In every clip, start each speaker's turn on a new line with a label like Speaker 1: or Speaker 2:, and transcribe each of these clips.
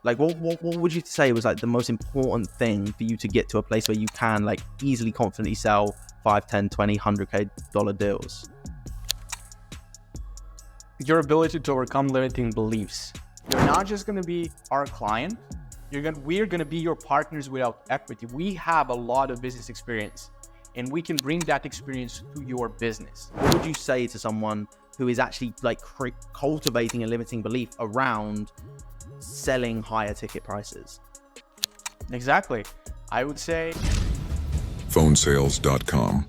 Speaker 1: Like what would you say was like the most important thing for you to get to a place where you can like easily, confidently sell 5, 10, 20, $100K deals?
Speaker 2: Your ability to overcome limiting beliefs. You're not just going to be our client. We're going to be your partners without equity. We have a lot of business experience, and we can bring that experience to your business.
Speaker 1: What would you say to someone who is actually like cultivating a limiting belief around selling higher ticket prices?
Speaker 2: Exactly. I would say
Speaker 3: PhoneSales.com.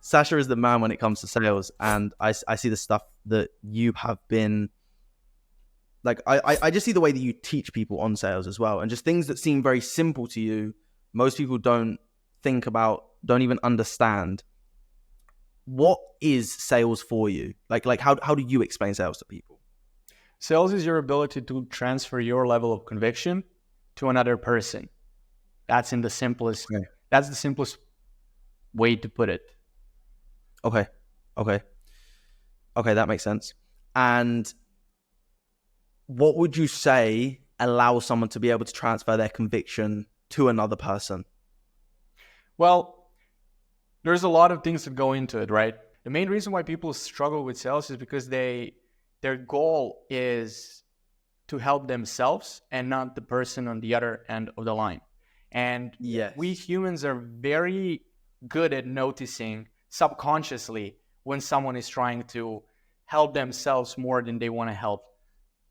Speaker 1: Sasha is the man when it comes to sales, and I see the stuff that you have been like, I just see the way that you teach people on sales as well, and just things that seem very simple to you, most people don't think about, don't even understand. What is sales for you? Like how do you explain sales to people?
Speaker 2: sales is your ability to transfer your level of conviction to another person. That's the simplest way to put it.
Speaker 1: Okay, that makes sense. And what would you say allows someone to be able to transfer their conviction to another person?
Speaker 2: Well, there's a lot of things that go into it, right? The main reason why people struggle with sales is because their goal is to help themselves and not the person on the other end of the line. And
Speaker 1: yes,
Speaker 2: we humans are very good at noticing subconsciously when someone is trying to help themselves more than they want to help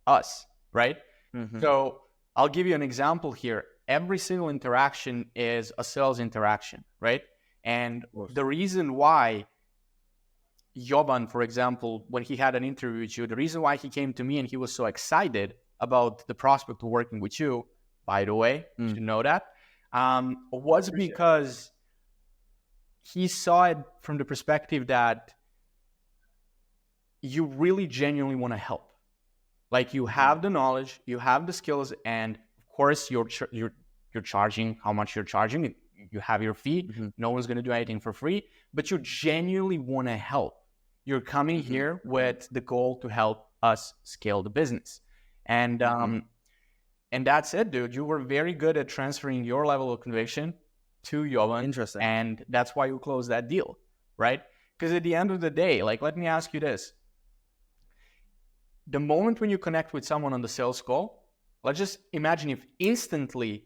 Speaker 2: us, right?
Speaker 1: Mm-hmm.
Speaker 2: So I'll give you an example here. Every single interaction is a sales interaction, right? And the reason why Jovan, for example, when he had an interview with you, the reason why he came to me and he was so excited about the prospect of working with you, by the way, you should know that, was because he saw it from the perspective that you really genuinely want to help. Like, you have the knowledge, you have the skills, and of course you're charging how much you're charging. You have your fee. Mm-hmm. No one's going to do anything for free, but you genuinely want to help. You're coming here with the goal to help us scale the business. And that's it, dude. You were very good at transferring your level of conviction to Jovan.
Speaker 1: Interesting.
Speaker 2: And that's why you closed that deal, right? Because at the end of the day, like, let me ask you this. The moment when you connect with someone on the sales call, let's just imagine if instantly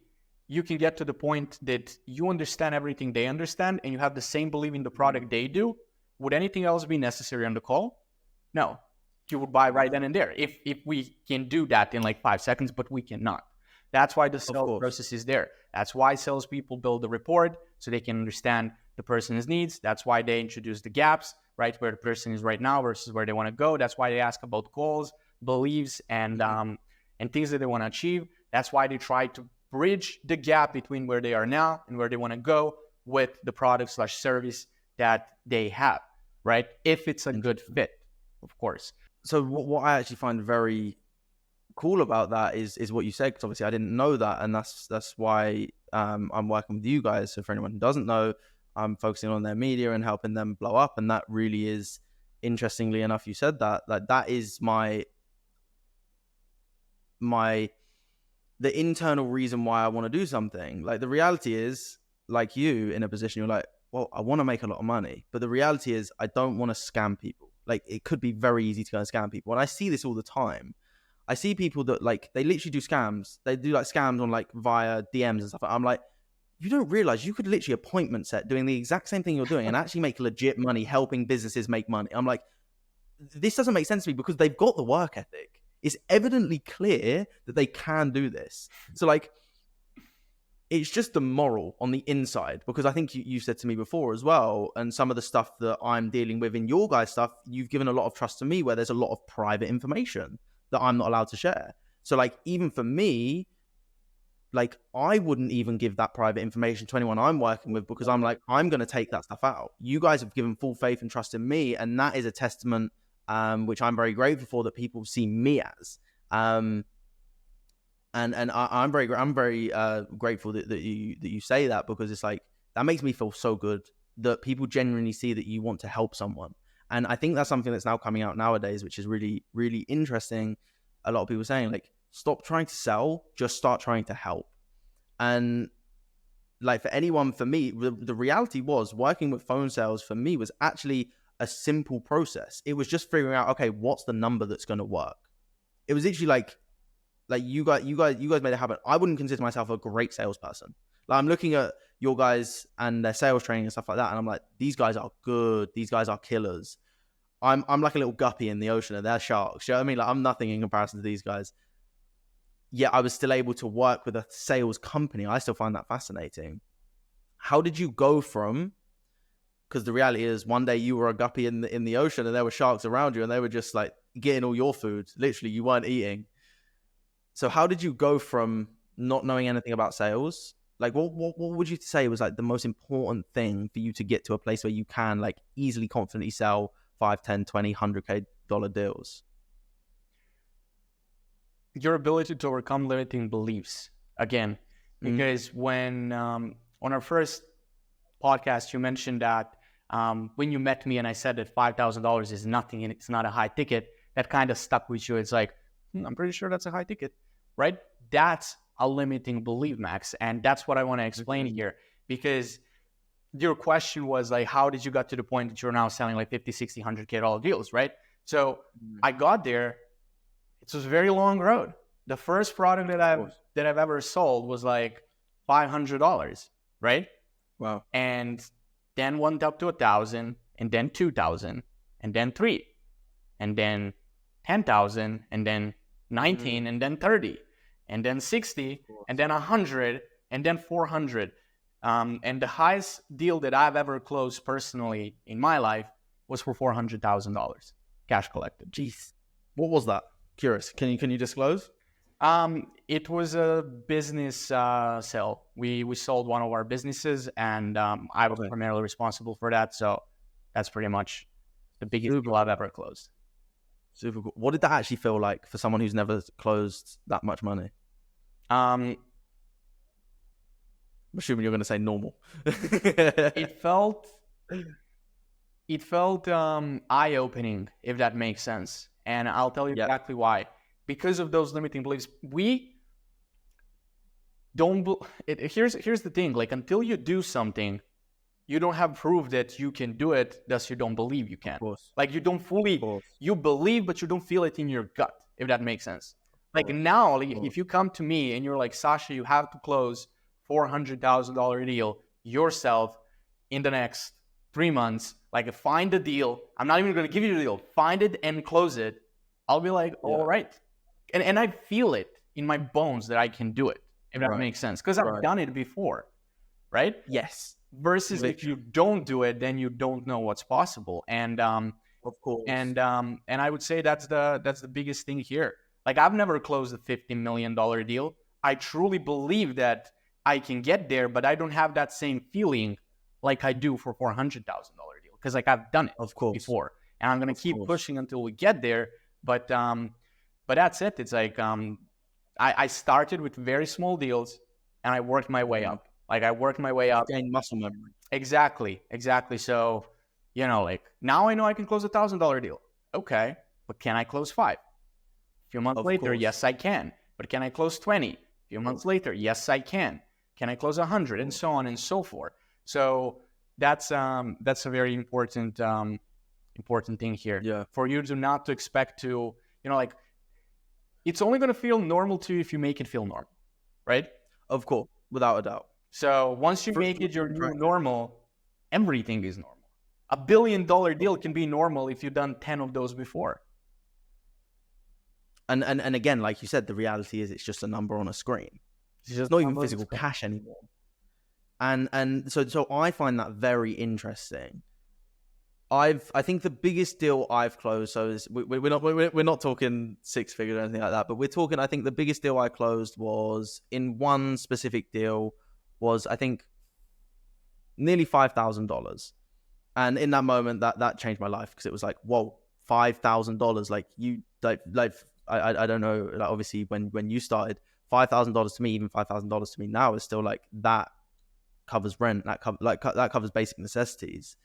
Speaker 2: you can get to the point that you understand everything they understand and you have the same belief in the product they do. Would anything else be necessary on the call? No. You would buy right then and there if we can do that in like 5 seconds, but we cannot. That's why the sales process is there. That's why salespeople build the report so they can understand the person's needs. That's why they introduce the gaps, right, where the person is right now versus where they want to go. That's why they ask about goals, beliefs, and things that they want to achieve. That's why they try to bridge the gap between where they are now and where they want to go with the product/service that they have, right? If it's a good fit, of course.
Speaker 1: So what I actually find very cool about that is what you said, because obviously I didn't know that, and that's why I'm working with you guys. So for anyone who doesn't know, I'm focusing on their media and helping them blow up, and that really is, interestingly enough, you said that, like, that is the internal reason why I want to do something. Like, the reality is, like, you in a position, you're like, well, I want to make a lot of money, but the reality is I don't want to scam people. Like, it could be very easy to go and scam people, and I see this all the time. I see people that, like, they literally do scams. They do like scams on, like, via DMs and stuff. I'm like, you don't realize you could literally appointment set doing the exact same thing you're doing and actually make legit money helping businesses make money. I'm like, this doesn't make sense to me, because they've got the work ethic. It's evidently clear that they can do this. So, like, it's just the moral on the inside, because I think you said to me before as well, and some of the stuff that I'm dealing with in your guys' stuff, you've given a lot of trust to me where there's a lot of private information that I'm not allowed to share. So, like, even for me, like, I wouldn't even give that private information to anyone I'm working with, because I'm like, I'm going to take that stuff out. You guys have given full faith and trust in me, and that is a testament, which I'm very grateful for, that people see me as. And I'm very grateful that you say that, because it's like, that makes me feel so good that people genuinely see that you want to help someone. And I think that's something that's now coming out nowadays, which is really, really interesting. A lot of people saying, like, Stop trying to sell, just start trying to help. And like for anyone, for me, the reality was working with phone sales for me was actually a simple process. It was just figuring out, okay, what's the number that's going to work? It was literally like you guys made it happen. I wouldn't consider myself a great salesperson. Like I'm looking at your guys and their sales training and stuff like that, and I'm like, these guys are good. These guys are killers. I'm like a little guppy in the ocean, and they're sharks. You know what I mean? Like I'm nothing in comparison to these guys. Yet I was still able to work with a sales company. I still find that fascinating. How did you go from? Because the reality is, one day you were a guppy in the ocean, and there were sharks around you, and they were just like getting all your food. Literally, you weren't eating. So how did you go from not knowing anything about sales? Like, what would you say was like the most important thing for you to get to a place where you can like easily, confidently sell 5, 10, 20, $100K deals?
Speaker 2: Your ability to overcome limiting beliefs. Again, because when on our first podcast, you mentioned that when you met me and I said that $5,000 is nothing and it's not a high ticket, that kind of stuck with you. It's like, I'm pretty sure that's a high ticket, right? That's a limiting belief, Max. And that's what I want to explain here, because your question was like, how did you get to the point that you're now selling like 50, 60, $100K deals, right? So I got there. It was a very long road. The first product that I've ever sold was like $500, right?
Speaker 1: Wow.
Speaker 2: And then went up to 1,000, and then 2,000, and then 3, and then 10,000, and then 19, and then 30, and then 60, and then 100, and then 400. And the highest deal that I've ever closed personally in my life was for $400,000 cash collected.
Speaker 1: Jeez. What was that? Curious. Can you disclose?
Speaker 2: It was a business sale. We sold one of our businesses, and I was primarily responsible for that. So that's pretty much the biggest deal I've ever closed.
Speaker 1: Super cool. What did that actually feel like for someone who's never closed that much money? I'm assuming you're going to say normal.
Speaker 2: It felt eye-opening, if that makes sense. And I'll tell you exactly why. Because of those limiting beliefs, we don't. Here's the thing. Like, until you do something, you don't have proof that you can do it. Thus, you don't believe you can. Like, you don't fully. You believe, but you don't feel it in your gut. If that makes sense. Like now, like, if you come to me and you're like, Sasha, you have to close $400,000 deal yourself in the next 3 months. Like, find the deal. I'm not even going to give you the deal. Find it and close it. I'll be like, all right. And I feel it in my bones that I can do it, if that makes sense. Because I've done it before, right?
Speaker 1: Yes.
Speaker 2: Versus if you don't do it, then you don't know what's possible. And of course. And I would say that's the biggest thing here. Like, I've never closed a $50 million deal. I truly believe that I can get there, but I don't have that same feeling like I do for $400,000 deal. Because like I've done it before. And I'm gonna keep pushing until we get there. But that's it. It's like I started with very small deals and I worked my way up. Like I worked my way up.
Speaker 1: Gain muscle memory.
Speaker 2: Exactly. So, like now I know I can close $1,000 deal. Okay, but can I close 5? A few months later, yes, I can. But can I close 20? A few months later, yes, I can. Can I close 100? And so on and so forth. So that's a very important thing here. Yeah. For you to not to expect to, like, it's only going to feel normal to you if you make it feel normal, right?
Speaker 1: Of course, without a doubt.
Speaker 2: So once you make it your new normal, everything is normal. $1 billion deal can be normal if you've done 10 of those before.
Speaker 1: And again, like you said, the reality is it's just a number on a screen. It's not even physical cash anymore. And so I find that very interesting. I think the biggest deal I've closed, so is we're not talking 6 figures or anything like that, but we're talking, I think the biggest deal I closed was in one specific deal was, I think, nearly $5,000. And in that moment, that changed my life, because it was like, whoa, $5,000. Like, you I don't know, like, obviously when you started, $5,000 to me, even $5,000 to me now is still like, that covers rent, that covers basic necessities.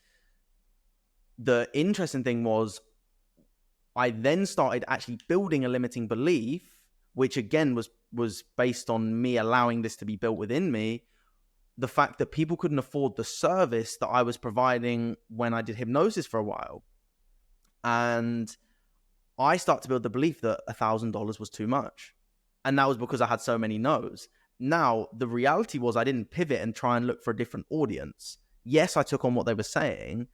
Speaker 1: The interesting thing was, I then started actually building a limiting belief which again was based on me allowing this to be built within me. The fact that people couldn't afford the service that I was providing when I did hypnosis for a while. And I start to build the belief that $1,000 was too much. And that was because I had so many no's. Now, the reality was I didn't pivot and try and look for a different audience. Yes, I took on what they were saying.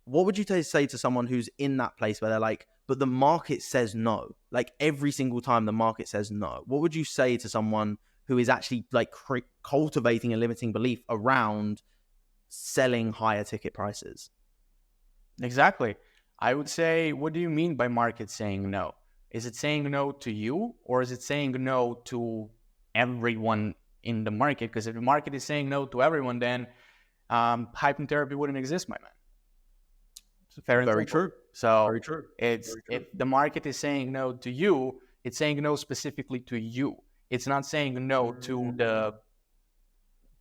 Speaker 1: What would you say to someone who's in that place where they're like, but the market says no? Like every single time the market says no. What would you say to someone who is actually like cultivating a limiting belief around selling higher ticket prices?
Speaker 2: Exactly. I would say, what do you mean by market saying no? Is it saying no to you, or is it saying no to everyone in the market? Because if the market is saying no to everyone, then hypnotherapy wouldn't exist, my man. It's very true. So
Speaker 1: very true.
Speaker 2: It's very true. If the market is saying no to you, it's saying no specifically to you. It's not saying no to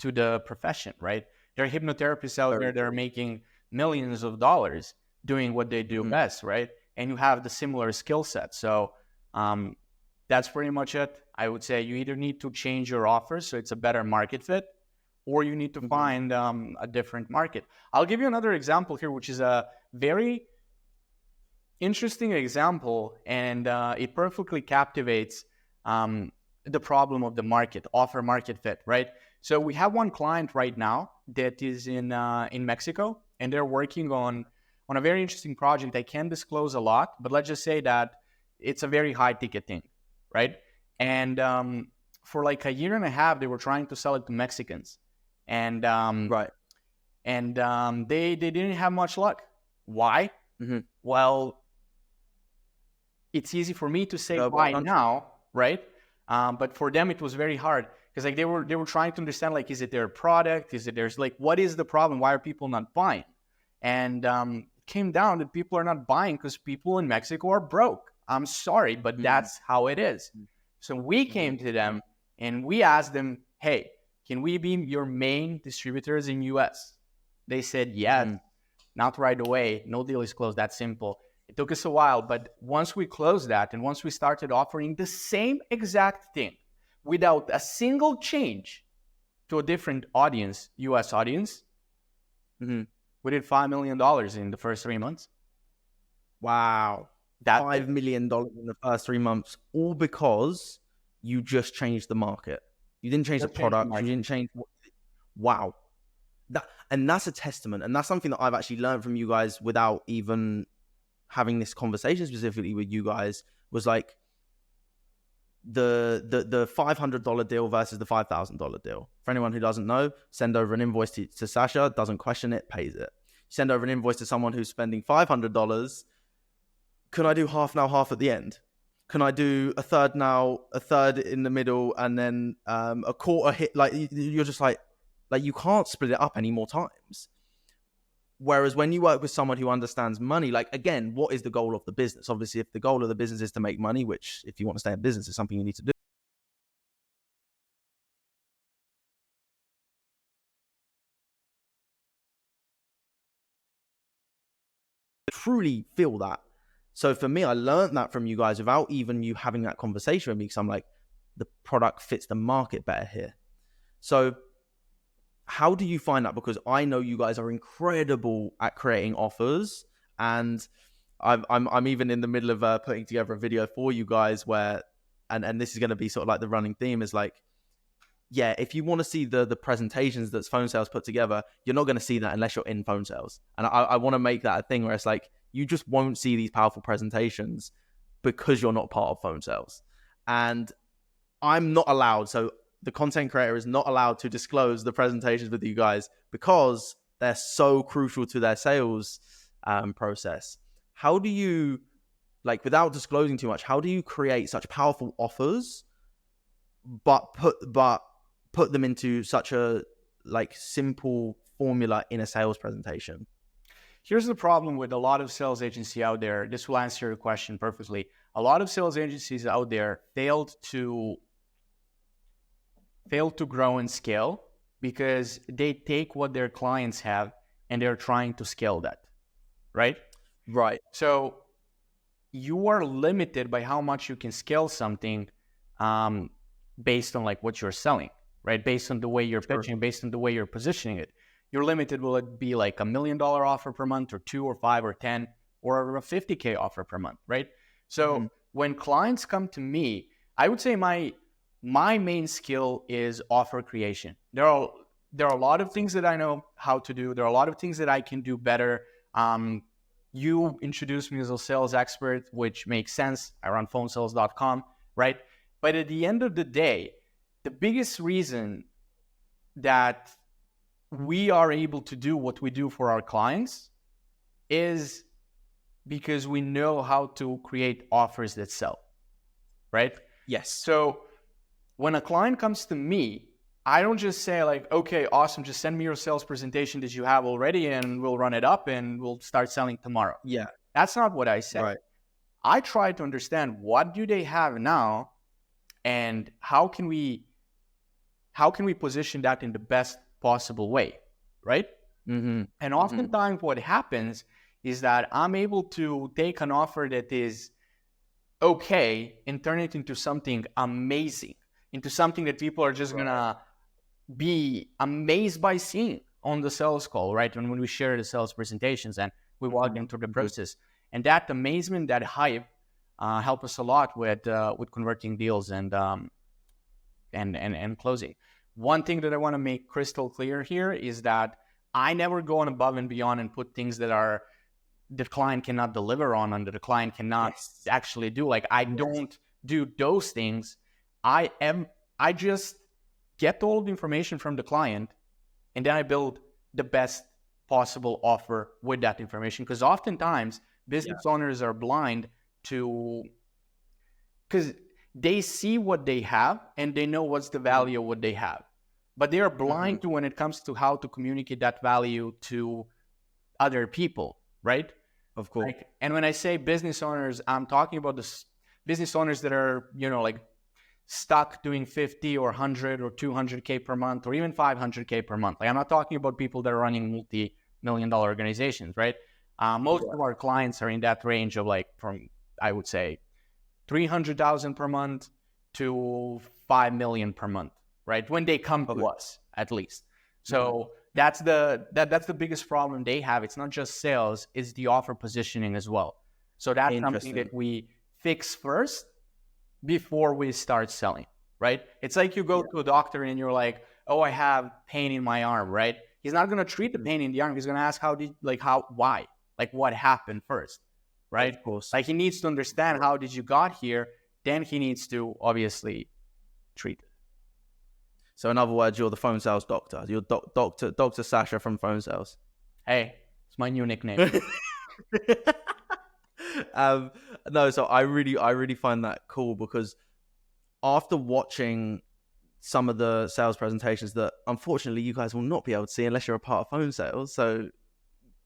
Speaker 2: the profession, right? There are hypnotherapists out there that are making millions of dollars doing what they do best, right? And you have the similar skill set. So that's pretty much it. I would say you either need to change your offer so it's a better market fit, or you need to find a different market. I'll give you another example here, which is a very interesting example, and it perfectly captivates the problem of the market, offer market fit, right? So we have one client right now that is in Mexico, and they're working on a very interesting project. I can't disclose a lot, but let's just say that it's a very high ticket thing, right? And for like a year and a half, they were trying to sell it to Mexicans, and they didn't have much luck. Why? Well, it's easy for me to say why now, right? But for them, it was very hard because like they were trying to understand, like, is it their product? Is it there's like, what is the problem? Why are people not buying? And it came down that people are not buying because people in Mexico are broke. I'm sorry, but that's how it is. So we came to them and we asked them, hey, can we be your main distributors in US? They said, yes, not right away. No deal is closed. That simple. It took us a while, but once we closed that and once we started offering the same exact thing without a single change to a different audience, US audience, we did $5 million in the first 3 months.
Speaker 1: Wow. $5 million in the first 3 months, all because you just changed the market. You didn't change the product. You didn't change. Wow. That's a testament. And that's something that I've actually learned from you guys without even having this conversation specifically with you guys, was like the $500 deal versus the $5,000 deal. For anyone who doesn't know, send over an invoice to Sasha, doesn't question it, pays it. Send over an invoice to someone who's spending $500. Can I do half now, half at the end? Can I do a third now, a third in the middle, and then a quarter hit? Like, you're just like you can't split it up any more times. Whereas when you work with someone who understands money, like, again, what is the goal of the business? Obviously, if the goal of the business is to make money, which if you want to stay in business is something you need to do, truly feel that. So for me, I learned that from you guys without even you having that conversation with me, because I'm like, the product fits the market better here. So how do you find that? Because I know you guys are incredible at creating offers, and I'm even in the middle of putting together a video for you guys where, and this is going to be sort of like the running theme is like, yeah, if you want to see the presentations that PhoneSales put together, you're not going to see that unless you're in PhoneSales. And I want to make that a thing where it's like, you just won't see these powerful presentations because you're not part of PhoneSales. And I'm not allowed. So the content creator is not allowed to disclose the presentations with you guys because they're so crucial to their sales process. How do you, like, without disclosing too much, how do you create such powerful offers, but put them into such a like simple formula in a sales presentation?
Speaker 2: Here's the problem with a lot of sales agencies out there. This will answer your question perfectly. A lot of sales agencies out there failed to grow and scale because they take what their clients have and they're trying to scale that, right?
Speaker 1: Right.
Speaker 2: So you are limited by how much you can scale something based on like what you're selling, right? Based on the way you're pitching, based on the way you're positioning it. You're limited. Will it be like $1 million offer per month, or 2 or 5 or 10, or a 50K offer per month, right? So when clients come to me, I would say my main skill is offer creation. There are a lot of things that I know how to do. There are a lot of things that I can do better. You introduced me as a sales expert, which makes sense. I run PhoneSales.com, right? But at the end of the day, the biggest reason that we are able to do what we do for our clients is because we know how to create offers that sell, right?
Speaker 1: Yes.
Speaker 2: So when a client comes to me, I don't just say like, okay, awesome, just send me your sales presentation that you have already and we'll run it up and we'll start selling tomorrow.
Speaker 1: Yeah.
Speaker 2: That's not what I say.
Speaker 1: Right.
Speaker 2: I try to understand what do they have now and how can we position that in the best possible way, right? And oftentimes what happens is that I'm able to take an offer that is okay and turn it into something amazing, into something that people are just gonna be amazed by seeing on the sales call, right? And when we share the sales presentations and we walk them through the process, and that amazement, that hype, help us a lot with converting deals and closing. One thing that I want to make crystal clear here is that I never go on above and beyond and put things that the client cannot deliver on and that the client cannot actually do. Like I don't do those things. I just get all the information from the client and then I build the best possible offer with that information. Because oftentimes business owners are blind to, because they see what they have and they know what's the value of what they have, but they are blind to when it comes to how to communicate that value to other people, right?
Speaker 1: Of course.
Speaker 2: And when I say business owners, I'm talking about the business owners that are, like stuck doing 50 or 100 or 200K per month or even 500K per month. Like I'm not talking about people that are running multi-million-dollar organizations, right? Most of our clients are in that range of like from, I would say, 300,000 per month to 5 million per month, right? When they come to us, at least. So that's the biggest problem they have. It's not just sales, it's the offer positioning as well. So that's something that we fix first before we start selling, right? It's like you go to a doctor and you're like, oh, I have pain in my arm, right? He's not going to treat the pain in the arm. He's going to ask why, like what happened first, right?
Speaker 1: Of course.
Speaker 2: Like he needs to understand how did you got here. Then he needs to obviously treat it.
Speaker 1: So in other words, you're the phone sales doctor. You're Dr. Sasha from PhoneSales.
Speaker 2: Hey, it's my new nickname.
Speaker 1: No, so I really find that cool because after watching some of the sales presentations that unfortunately you guys will not be able to see unless you're a part of Phone Sales. So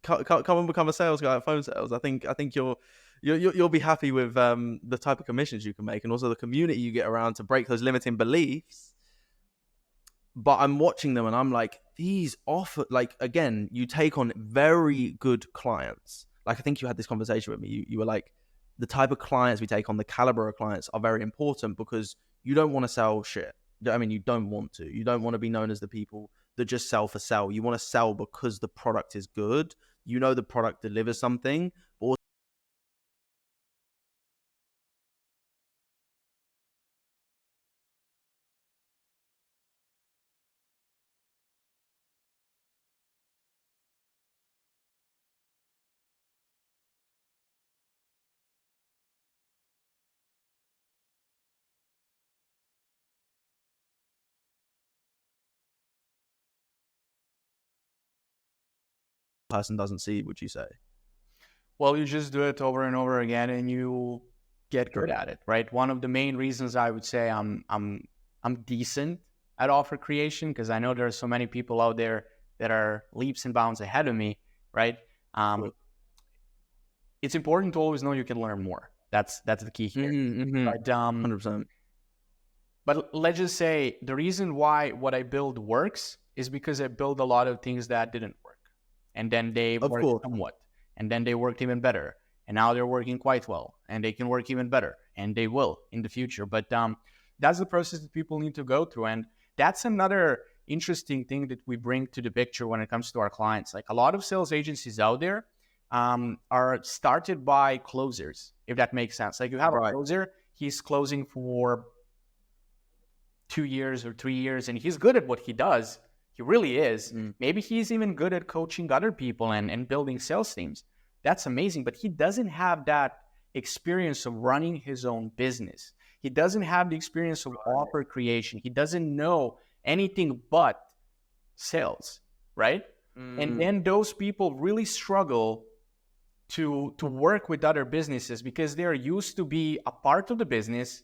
Speaker 1: come and become a sales guy at Phone Sales. I think you'll be happy with the type of commissions you can make and also the community you get around to break those limiting beliefs. But I'm watching them and I'm like, these offer, like, again, you take on very good clients. Like, I think you had this conversation with me. You were like, the type of clients we take on, the caliber of clients are very important because you don't want to sell shit. I mean, you don't want to. You don't want to be known as the people that just sell for sell. You want to sell because the product is good. You know the product delivers something, but the person doesn't see, would you say?
Speaker 2: Well, you just do it over and over again and you get good at it, right? One of the main reasons I would say I'm decent at offer creation, because I know there are so many people out there that are leaps and bounds ahead of me, right? It's important to always know you can learn more. That's the key here. But,
Speaker 1: 100%.
Speaker 2: But let's just say the reason why what I build works is because I build a lot of things that didn't work. And then they worked somewhat. And then they worked even better. And now they're working quite well. And they can work even better. And they will in the future. But That's the process that people need to go through. And that's another interesting thing that we bring to the picture when it comes to our clients. Like a lot of sales agencies out there are started by closers, if that makes sense. Like you have a closer, he's closing for 2 years or 3 years, and he's good at what he does. He really is. Maybe he's even good at coaching other people and building sales teams. That's amazing. But he doesn't have that experience of running his own business. He doesn't have the experience of offer creation. He doesn't know anything but sales, right? And then those people really struggle to work with other businesses because they're used to be a part of the business,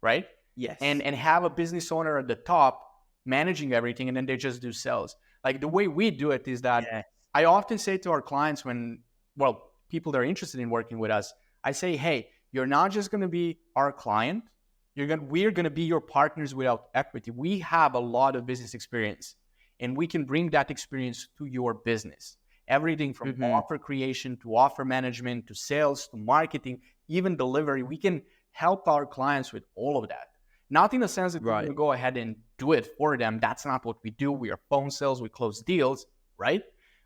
Speaker 2: right?
Speaker 1: Yes.
Speaker 2: And have a business owner at the top managing everything, and then they just do sales. Like the way we do it is that I often say to our clients people that are interested in working with us, I say, hey, you're not just going to be our client. We're going to be your partners without equity. We have a lot of business experience, and we can bring that experience to your business. Everything from offer creation to offer management to sales to marketing, even delivery. We can help our clients with all of that. Not in the sense that we're going to go ahead and do it for them. That's not what we do. We are phone sales. We close deals, right?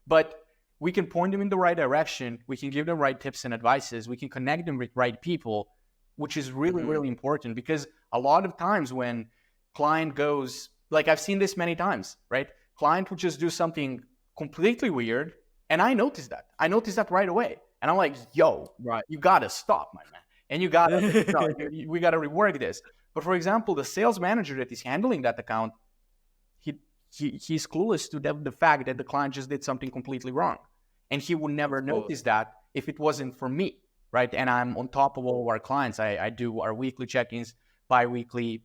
Speaker 2: But we can point them in the right direction. We can give them right tips and advices. We can connect them with right people, which is really, really important, because a lot of times when client goes, like I've seen this many times, right? Client would just do something completely weird. And I noticed that. I noticed that right away. And I'm like, yo, you got to stop, my man. And you got to, we got to rework this. But for example, the sales manager that is handling that account, he's clueless to the fact that the client just did something completely wrong. And he would never notice that if it wasn't for me, right? And I'm on top of all of our clients. I do our weekly check-ins, bi-weekly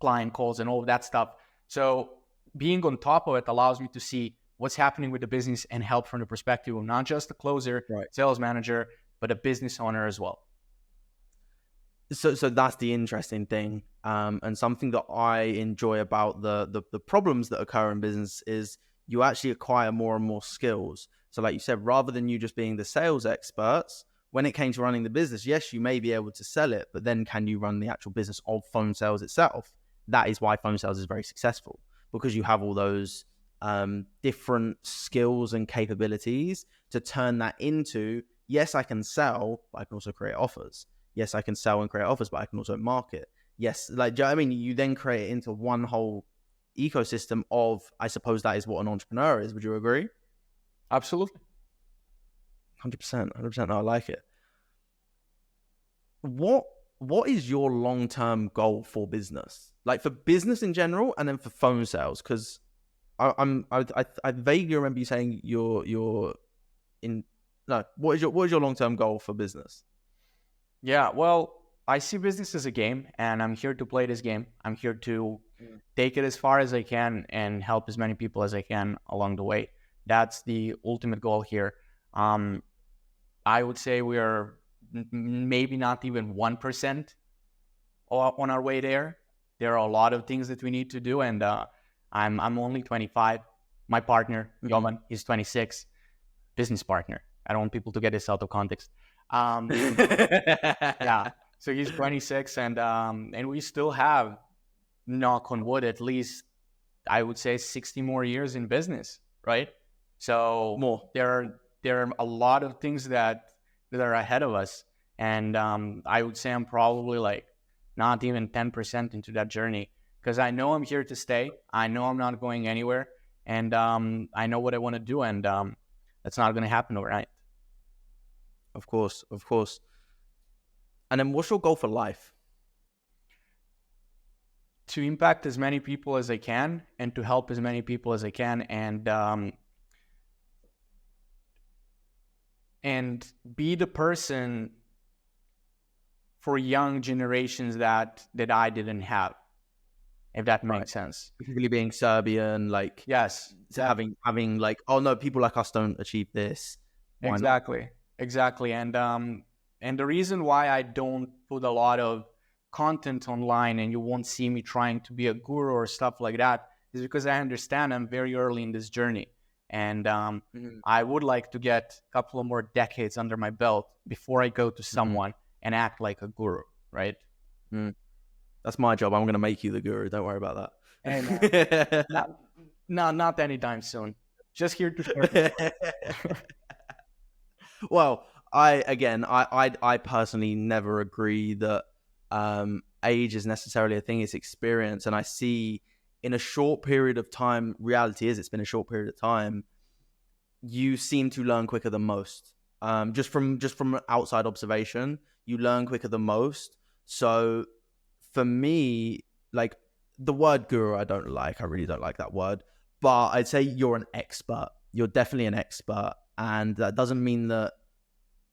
Speaker 2: client calls and all of that stuff. So being on top of it allows me to see what's happening with the business and help from the perspective of not just the closer, sales manager, but a business owner as well.
Speaker 1: So that's the interesting thing, and something that I enjoy about the problems that occur in business is you actually acquire more and more skills. So like you said, rather than you just being the sales experts, when it came to running the business, yes, you may be able to sell it, but then can you run the actual business of phone sales itself? That is why phone sales is very successful, because you have all those different skills and capabilities to turn that into, yes, I can sell, but I can also create offers. Yes, I can sell and create offers, but I can also market. Yes, like, do you know what I mean? You then create it into one whole ecosystem of, I suppose that is what an entrepreneur is. Would you agree?
Speaker 2: Absolutely.
Speaker 1: 100%. I like it. What is your long-term goal for business? Like for business in general, and then for phone sales? Because I vaguely remember you saying you're in. No, what is your long-term goal for business?
Speaker 2: Yeah, well, I see business as a game, and I'm here to play this game. I'm here to take it as far as I can and help as many people as I can along the way. That's the ultimate goal here. I would say we are maybe not even 1% on our way there. There are a lot of things that we need to do, and I'm only 25. My partner, Jovan, he's 26. Business partner. I don't want people to get this out of context. Yeah, so he's 26, and we still have, knock on wood, at least I would say 60 more years in business, right? So
Speaker 1: more.
Speaker 2: There are a lot of things that are ahead of us, and I would say I'm probably like not even 10% into that journey, because I know I'm here to stay. I know I'm not going anywhere, and I know what I want to do, and that's not going to happen overnight.
Speaker 1: Of course. And then what's your goal for life?
Speaker 2: To impact as many people as I can and to help as many people as I can, and be the person for young generations that I didn't have, if that makes sense.
Speaker 1: Particularly being Serbian, like,
Speaker 2: yes,
Speaker 1: having like, oh no, people like us don't achieve this.
Speaker 2: Exactly. And the reason why I don't put a lot of content online and you won't see me trying to be a guru or stuff like that is because I understand I'm very early in this journey. And I would like to get a couple of more decades under my belt before I go to someone and act like a guru, right?
Speaker 1: That's my job. I'm going to make you the guru. Don't worry about
Speaker 2: And
Speaker 1: that.
Speaker 2: not anytime soon. Just here to share.
Speaker 1: Well, I personally never agree that age is necessarily a thing. It's experience, and I see in a short period of time. Reality is, it's been a short period of time. You seem to learn quicker than most. Just from outside observation, you learn quicker than most. So for me, like the word guru, I don't like. I really don't like that word. But I'd say you're an expert. You're definitely an expert, and that doesn't mean that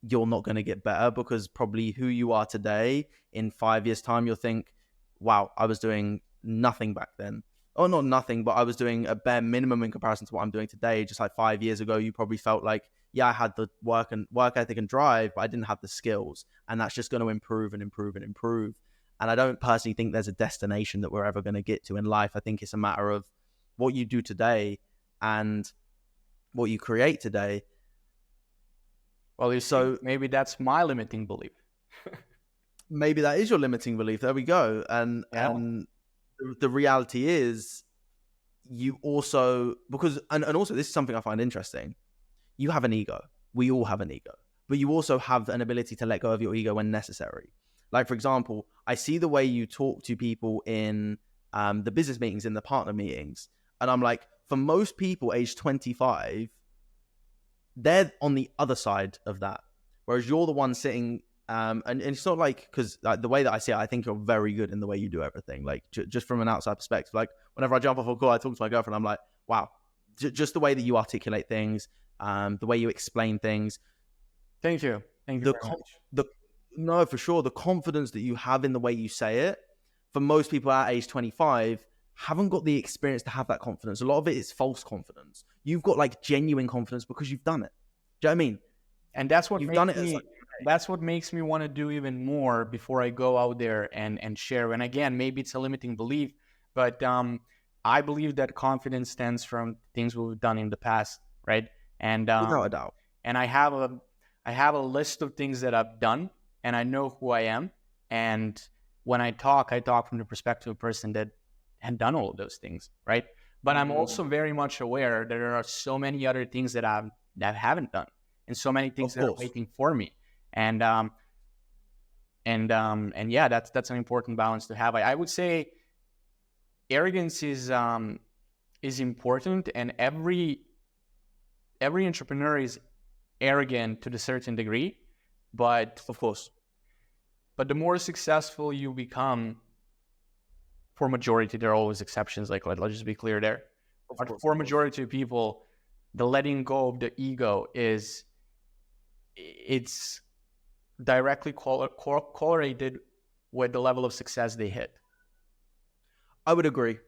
Speaker 1: you're not going to get better, because probably who you are today, in 5 years' time, you'll think, wow, I was doing nothing back then. Or not nothing, but I was doing a bare minimum in comparison to what I'm doing today. Just like 5 years ago, you probably felt like, yeah, I had the work ethic and drive, but I didn't have the skills. And that's just going to improve and improve and improve. And I don't personally think there's a destination that we're ever going to get to in life. I think it's a matter of what you do today and what you create today.
Speaker 2: Well, so maybe that's my limiting belief.
Speaker 1: Maybe that is your limiting belief. There we go. And the reality is, you also, because and also this is something I find interesting. You have an ego. We all have an ego, but you also have an ability to let go of your ego when necessary. Like, for example, I see the way you talk to people in the business meetings, in the partner meetings, and I'm like, for most people age 25, they're on the other side of that, whereas you're the one sitting. And it's not like, because like, the way that I see it, I think you're very good in the way you do everything. Like just from an outside perspective, like whenever I jump off a call, I talk to my girlfriend. I'm like, wow, just the way that you articulate things, the way you explain things.
Speaker 2: Thank you. Thank you.
Speaker 1: No, for sure. The confidence that you have in the way you say it, for most people at age 25, haven't got the experience to have that confidence. A lot of it is false confidence. You've got like genuine confidence because you've done it. Do you know what I mean?
Speaker 2: And that's what that's what makes me want to do even more before I go out there and share. And again, maybe it's a limiting belief, but I believe that confidence stems from things we've done in the past, right? And
Speaker 1: without a doubt.
Speaker 2: And I have a list of things that I've done, and I know who I am. And when I talk from the perspective of a person that had done all of those things, right? But I'm also very much aware that there are so many other things that I haven't done, and so many things that are waiting for me. And yeah, that's an important balance to have. I would say arrogance is important, and every entrepreneur is arrogant to a certain degree, but the more successful you become, for majority, there are always exceptions. Like, let's just be clear there. But for majority of people, the letting go of the ego it's directly correlated with the level of success they hit.
Speaker 1: I would agree.